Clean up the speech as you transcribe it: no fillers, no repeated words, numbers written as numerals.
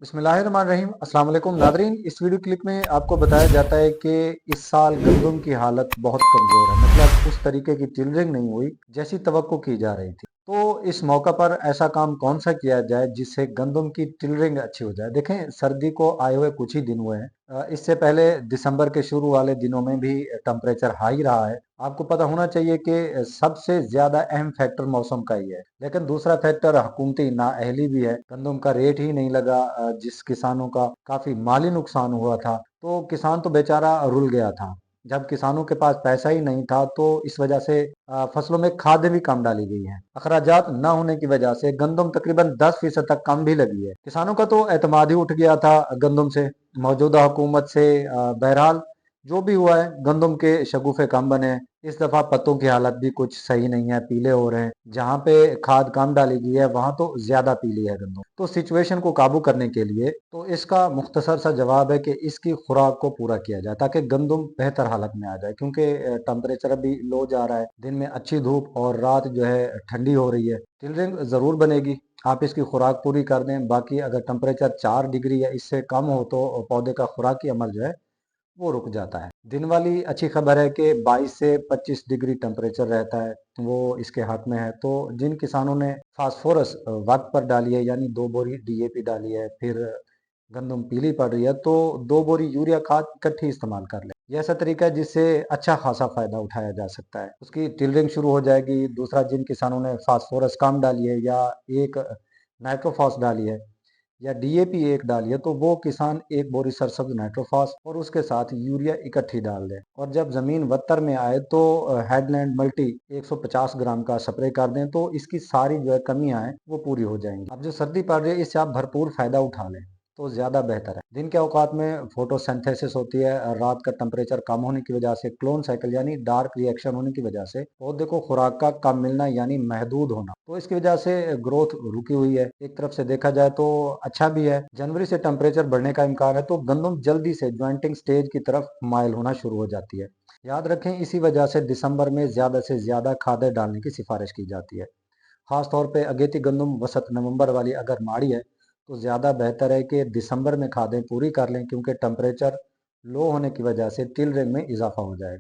बिस्मिल्लाहिर्रहमानिर्रहीम। अस्सलाम वालेकुम नादरीन। इस वीडियो क्लिप में आपको बताया जाता है कि इस साल गंदम की हालत बहुत कमज़ोर है, मतलब उस तरीके की टिलरिंग नहीं हुई जैसी तवक्को की जा रही थी। तो इस मौका पर ऐसा काम कौन सा किया जाए जिससे गंदम की टिलरिंग अच्छी हो जाए। देखें, सर्दी को आए हुए कुछ ही दिन हुए हैं। इससे पहले दिसंबर के शुरू वाले दिनों में भी टेम्परेचर हाई रहा है। आपको पता होना चाहिए कि सबसे ज्यादा अहम फैक्टर मौसम का ही है, लेकिन दूसरा फैक्टर हुकूमती नाअहली भी है। गंदम का रेट ही नहीं लगा, जिस किसानों का काफी माली नुकसान हुआ था, तो किसान तो बेचारा रुल गया था। जब किसानों के पास पैसा ही नहीं था तो इस वजह से फसलों में खाद भी कम डाली गई है। अखराजात न होने की वजह से गंदम तकरीबन 10% तक कम भी लगी है। किसानों का तो एतमाद ही उठ गया था गंदम से, मौजूदा हुकूमत से। बहरहाल जो भी हुआ है, गंदम के शगुफे कम बने हैं। इस दफा पत्तों की हालत भी कुछ सही नहीं है, पीले हो रहे हैं। जहाँ पे खाद कम डाली गई है वहां तो ज्यादा पीली है गंदम। तो सिचुएशन को काबू करने के लिए तो इसका मुख्तसर सा जवाब है कि इसकी खुराक को पूरा किया जाए ताकि गंदम बेहतर हालत में आ जाए, क्योंकि टेम्परेचर अभी लो जा रहा है। दिन में अच्छी धूप और रात जो है ठंडी हो रही है। टिलरिंग जरूर बनेगी, आप इसकी खुराक पूरी कर दें। बाकी अगर टेम्परेचर 4 डिग्री या इससे कम हो तो पौधे का खुराकी अमल जो है वो रुक जाता है। दिन वाली अच्छी खबर है कि 22 से 25 डिग्री टेम्परेचर रहता है, वो इसके हाथ में है। तो जिन किसानों ने फास्फोरस वक्त पर डाली है, यानी 2 बोरी डीएपी डाली है, फिर गंदम पीली पड़ रही है, तो 2 बोरी यूरिया खाद इकट्ठी इस्तेमाल कर ले। ये ऐसा तरीका है जिससे अच्छा खासा फायदा उठाया जा सकता है। उसकी टिलरिंग शुरू हो जाएगी। दूसरा, जिन किसानों ने फास्फोरस कम डाली है या एक नाइट्रोफॉस डाली है या डीएपी एक डालिए, तो वो किसान 1 बोरी सरसब्ज नाइट्रोफॉस और उसके साथ यूरिया इकट्ठी डाल दें। और जब जमीन बत्तर में आए तो हेडलैंड मल्टी 150 ग्राम का स्प्रे कर दें, तो इसकी सारी जो है कमियां हैं वो पूरी हो जाएंगी। अब जो सर्दी पड़ रही है इससे आप भरपूर फायदा उठा लें तो ज्यादा बेहतर है। दिन के औकात में फोटोसिंथेसिस होती है, रात का टेम्परेचर कम होने की वजह से क्लोन साइकिल यानी डार्क रिएक्शन होने की वजह से पौधे को खुराक का कम मिलना यानी महदूद होना, तो इसकी वजह से ग्रोथ रुकी हुई है। एक तरफ से देखा जाए तो अच्छा भी है। जनवरी से टेम्परेचर बढ़ने का इम्कान है, तो गंदम जल्दी से ज्वाइंटिंग स्टेज की तरफ माइल होना शुरू हो जाती है। याद रखें, इसी वजह से दिसंबर में ज्यादा से ज्यादा खादें डालने की सिफारिश की जाती है। खास तौर पे अगेती गंदम वसत नवंबर वाली अगर माड़ी है तो ज़्यादा बेहतर है कि दिसंबर में खादें पूरी कर लें, क्योंकि टेम्परेचर लो होने की वजह से टिल रेंज में इजाफा हो जाएगा।